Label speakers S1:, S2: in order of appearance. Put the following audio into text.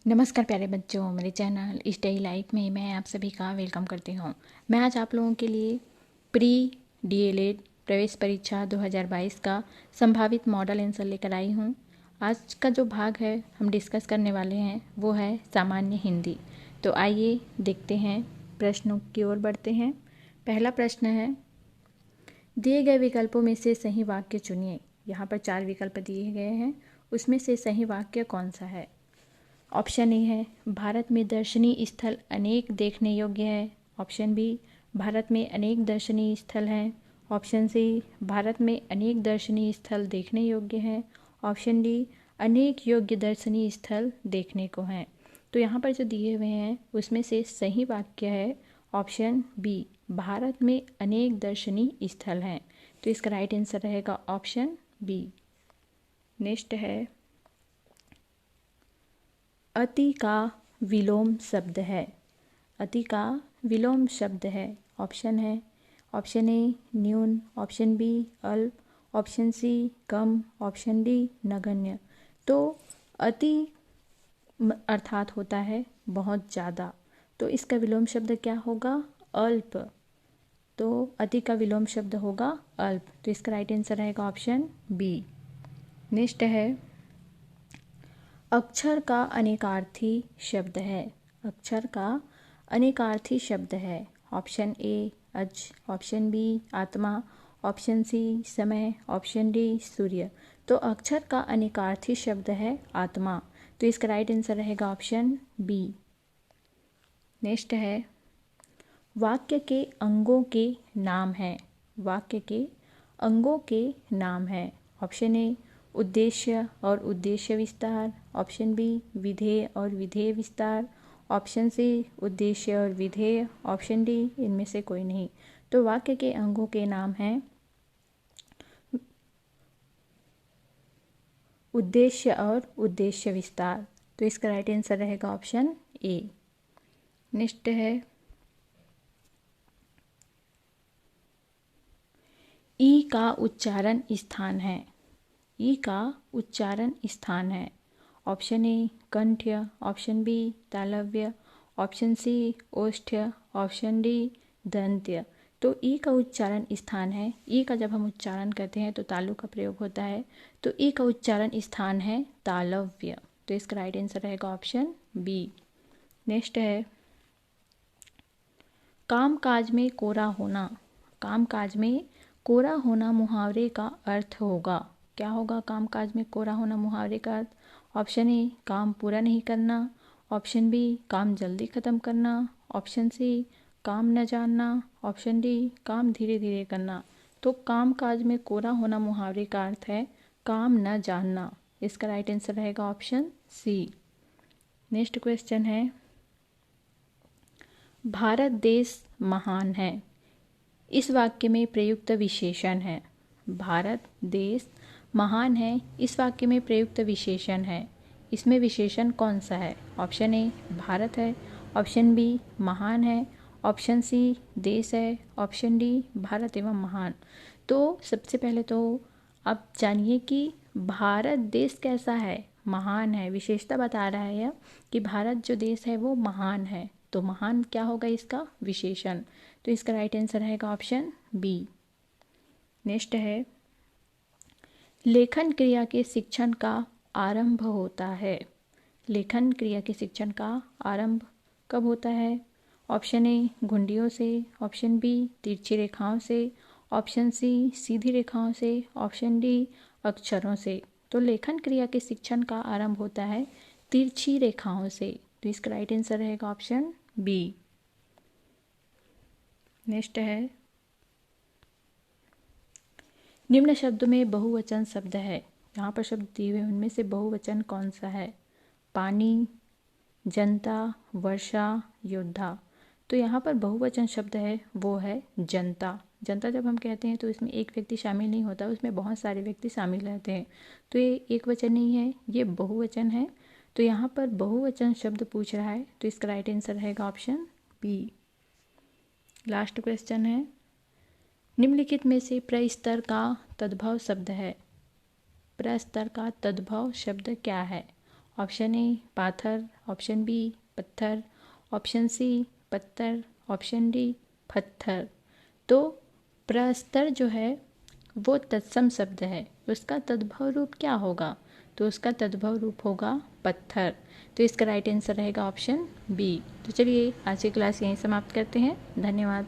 S1: नमस्कार प्यारे बच्चों, मेरे चैनल स्टडी लाइफ में मैं आप सभी का वेलकम करती हूँ। मैं आज आप लोगों के लिए प्री डीएलएड प्रवेश परीक्षा 2022 का संभावित मॉडल आंसर लेकर आई हूँ। आज का जो भाग है हम डिस्कस करने वाले हैं वो है सामान्य हिंदी। तो आइए देखते हैं, प्रश्नों की ओर बढ़ते हैं। पहला प्रश्न है, दिए गए विकल्पों में से सही वाक्य चुनिए। यहाँ पर 4 विकल्प दिए गए हैं, उसमें से सही वाक्य कौन सा है। ऑप्शन ए है, भारत में दर्शनीय स्थल अनेक देखने योग्य है। ऑप्शन बी, भारत में अनेक दर्शनीय स्थल हैं। ऑप्शन सी, भारत में अनेक दर्शनीय स्थल देखने योग्य हैं। ऑप्शन डी, अनेक योग्य दर्शनीय स्थल देखने को हैं। तो यहाँ पर जो दिए हुए हैं उसमें से सही वाक्य है ऑप्शन बी, भारत में अनेक दर्शनीय स्थल हैं। तो इसका राइट आंसर रहेगा ऑप्शन बी। नेक्स्ट है, अति का विलोम शब्द है। अति का विलोम शब्द है। ऑप्शन है, ऑप्शन ए न्यून, ऑप्शन बी अल्प, ऑप्शन सी कम, ऑप्शन डी नगण्य। तो अति अर्थात होता है बहुत ज़्यादा, तो इसका विलोम शब्द क्या होगा, अल्प। तो अति का विलोम शब्द होगा अल्प। तो इसका राइट आंसर रहेगा ऑप्शन बी। नेक्स्ट है, अक्षर का अनेकार्थी शब्द है। अक्षर का अनेकार्थी शब्द है। ऑप्शन ए अज, ऑप्शन बी आत्मा, ऑप्शन सी समय, ऑप्शन डी सूर्य। तो अक्षर का अनेकार्थी शब्द है आत्मा। तो इसका राइट आंसर रहेगा ऑप्शन बी। नेक्स्ट है, वाक्य के अंगों के नाम हैं। वाक्य के अंगों के नाम हैं। ऑप्शन ए उद्देश्य और उद्देश्य विस्तार, ऑप्शन बी विधेय और विधेय विस्तार, ऑप्शन सी उद्देश्य और विधेय, ऑप्शन डी इनमें से कोई नहीं। तो वाक्य के अंगों के नाम हैं उद्देश्य और उद्देश्य विस्तार। तो इसका राइट आंसर रहेगा ऑप्शन ए। नेक्स्ट है, ई का उच्चारण स्थान है। ई का उच्चारण स्थान है। ऑप्शन ए कंठ्य, ऑप्शन बी तालव्य, ऑप्शन सी ओष्ठ्य, ऑप्शन डी दंत्य। तो ई का उच्चारण स्थान है। ई का जब हम उच्चारण करते हैं तो तालु का प्रयोग होता है। तो ई का उच्चारण स्थान है तालव्य। तो इसका राइट आंसर रहेगा ऑप्शन बी। नेक्स्ट है, कामकाज में कोरा होना। कामकाज में कोरा होना मुहावरे का अर्थ होगा। क्या होगा कामकाज में कोरा होना मुहावरे का अर्थ। ऑप्शन ए काम पूरा नहीं करना, ऑप्शन बी काम जल्दी ख़त्म करना, ऑप्शन सी काम न जानना, ऑप्शन डी काम धीरे धीरे करना। तो कामकाज में कोरा होना मुहावरे का अर्थ है काम न जानना। इसका राइट आंसर रहेगा ऑप्शन सी। नेक्स्ट क्वेश्चन है, भारत देश महान है। इस वाक्य में प्रयुक्त विशेषण है। भारत देश महान है, इस वाक्य में प्रयुक्त विशेषण है। इसमें विशेषण कौन सा है। ऑप्शन ए भारत है, ऑप्शन बी महान है, ऑप्शन सी देश है, ऑप्शन डी भारत एवं महान। तो सबसे पहले तो आप जानिए कि भारत देश कैसा है, महान है। विशेषता बता रहा है यह कि भारत जो देश है वो महान है। तो महान क्या होगा इसका विशेषण। तो इसका राइट आंसर रहेगा ऑप्शन बी। नेक्स्ट है, लेखन क्रिया के शिक्षण का आरंभ होता है। लेखन क्रिया के शिक्षण का आरंभ कब होता है। ऑप्शन ए घुंडियों से, ऑप्शन बी तिरछी रेखाओं से, ऑप्शन सी सीधी रेखाओं से, ऑप्शन डी अक्षरों से। तो लेखन क्रिया के शिक्षण का आरंभ होता है तिरछी रेखाओं से। तो इसका राइट आंसर रहेगा ऑप्शन बी। नेक्स्ट है, निम्न शब्द में बहुवचन शब्द है। यहाँ पर शब्द दिए हुए उनमें से बहुवचन कौन सा है। पानी, जनता, वर्षा, योद्धा। तो यहाँ पर बहुवचन शब्द है वो है जनता। जनता जब हम कहते हैं तो इसमें एक व्यक्ति शामिल नहीं होता, उसमें बहुत सारे व्यक्ति शामिल रहते हैं। तो ये एक वचन नहीं है, ये बहुवचन है। तो यहाँ पर बहुवचन शब्द पूछ रहा है, तो इसका राइट आंसर रहेगा ऑप्शन बी। लास्ट क्वेश्चन है, निम्नलिखित में से प्रस्तर का तद्भव शब्द है। प्रस्तर का तद्भव शब्द क्या है। ऑप्शन ए पाथर, ऑप्शन बी पत्थर, ऑप्शन सी पत्थर, ऑप्शन डी पत्थर। तो प्रस्तर जो है वो तत्सम शब्द है, उसका तद्भव रूप क्या होगा? तो उसका तद्भव रूप होगा पत्थर। तो इसका राइट आंसर रहेगा ऑप्शन बी। तो चलिए आज की क्लास यहीं समाप्त करते हैं। धन्यवाद।